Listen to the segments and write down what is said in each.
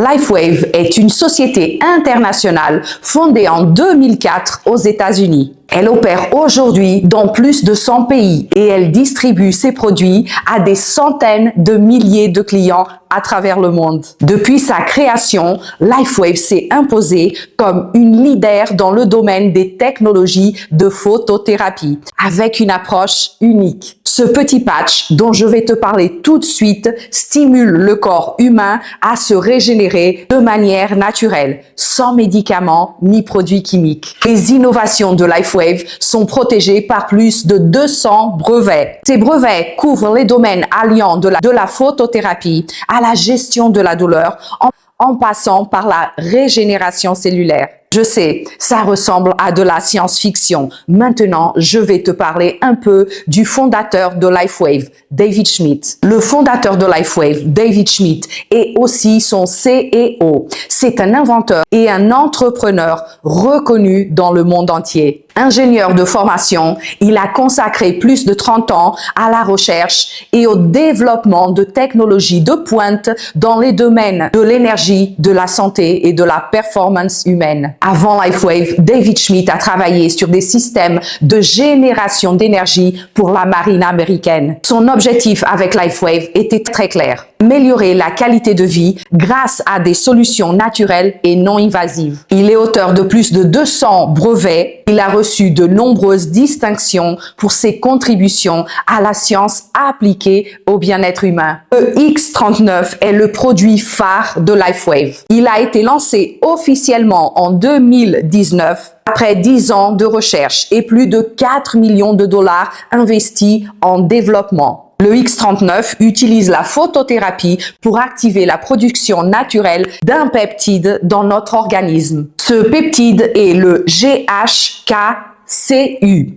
LifeWave est une société internationale fondée en 2004 aux États-Unis. Elle opère aujourd'hui dans plus de 100 pays et elle distribue ses produits à des centaines de milliers de clients à travers le monde. Depuis sa création, LifeWave s'est imposée comme une leader dans le domaine des technologies de photothérapie avec une approche unique. Ce petit patch dont je vais te parler tout de suite stimule le corps humain à se régénérer de manière naturelle, sans médicaments ni produits chimiques. Les innovations de LifeWave sont protégées par plus de 200 brevets. Ces brevets couvrent les domaines alliant de la photothérapie à la gestion de la douleur en passant par la régénération cellulaire. Je sais, ça ressemble à de la science-fiction. Maintenant, je vais te parler un peu du fondateur de LifeWave, David Schmidt. Le fondateur de LifeWave, David Schmidt, est aussi son CEO. C'est un inventeur et un entrepreneur reconnu dans le monde entier. Ingénieur de formation, il a consacré plus de 30 ans à la recherche et au développement de technologies de pointe dans les domaines de l'énergie, de la santé et de la performance humaine. Avant LifeWave, David Schmidt a travaillé sur des systèmes de génération d'énergie pour la marine américaine. Son objectif avec LifeWave était très clair: améliorer la qualité de vie grâce à des solutions naturelles et non invasives. Il est auteur de plus de 200 brevets. Il a reçu de nombreuses distinctions pour ses contributions à la science appliquée au bien-être humain. Le X39 est le produit phare de LifeWave. Il a été lancé officiellement en 2019 après 10 ans de recherche et plus de 4 millions de dollars investis en développement. Le X39 utilise la photothérapie pour activer la production naturelle d'un peptide dans notre organisme. Ce peptide est le GHK-CU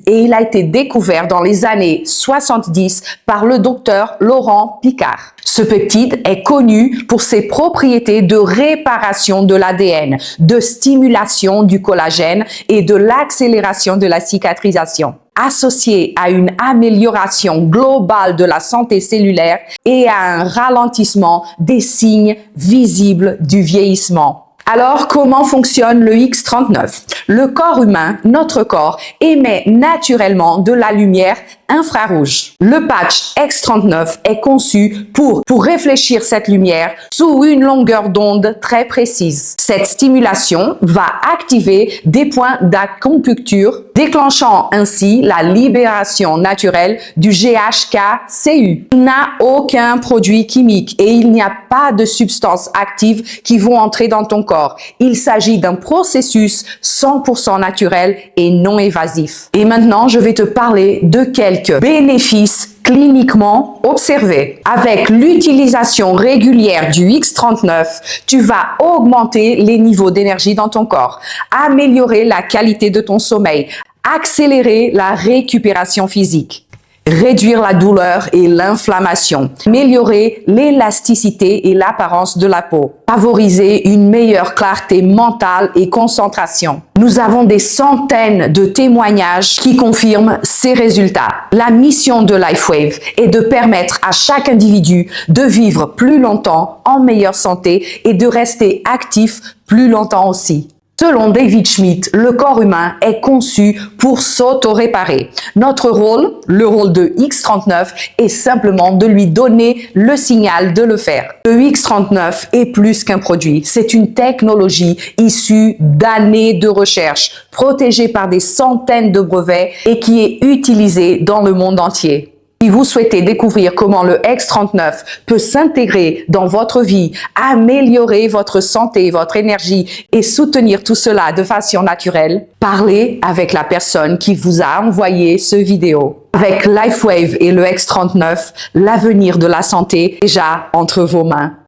et il a été découvert dans les années 70 par le docteur Laurent Picard. Ce peptide est connu pour ses propriétés de réparation de l'ADN, de stimulation du collagène et de l'accélération de la cicatrisation, associé à une amélioration globale de la santé cellulaire et à un ralentissement des signes visibles du vieillissement. Alors, comment fonctionne le X39? Le corps humain, notre corps, émet naturellement de la lumière infrarouge. Le patch X39 est conçu pour réfléchir cette lumière sous une longueur d'onde très précise. Cette stimulation va activer des points d'acupuncture, déclenchant ainsi la libération naturelle du GHK-CU. Il n'a aucun produit chimique et il n'y a pas de substances actives qui vont entrer dans ton corps. Il s'agit d'un processus 100% naturel et non évasif. Et maintenant, je vais te parler de quelques bénéfices cliniquement observés. Avec l'utilisation régulière du X39, tu vas augmenter les niveaux d'énergie dans ton corps, améliorer la qualité de ton sommeil, accélérer la récupération physique, réduire la douleur et l'inflammation, améliorer l'élasticité et l'apparence de la peau, favoriser une meilleure clarté mentale et concentration. Nous avons des centaines de témoignages qui confirment ces résultats. La mission de LifeWave est de permettre à chaque individu de vivre plus longtemps en meilleure santé et de rester actif plus longtemps aussi. Selon David Schmidt, le corps humain est conçu pour s'auto-réparer. Notre rôle, le rôle de X39, est simplement de lui donner le signal de le faire. Le X39 est plus qu'un produit, c'est une technologie issue d'années de recherche, protégée par des centaines de brevets et qui est utilisée dans le monde entier. Si vous souhaitez découvrir comment le X39 peut s'intégrer dans votre vie, améliorer votre santé, votre énergie et soutenir tout cela de façon naturelle, parlez avec la personne qui vous a envoyé ce vidéo. Avec LifeWave et le X39, l'avenir de la santé est déjà entre vos mains.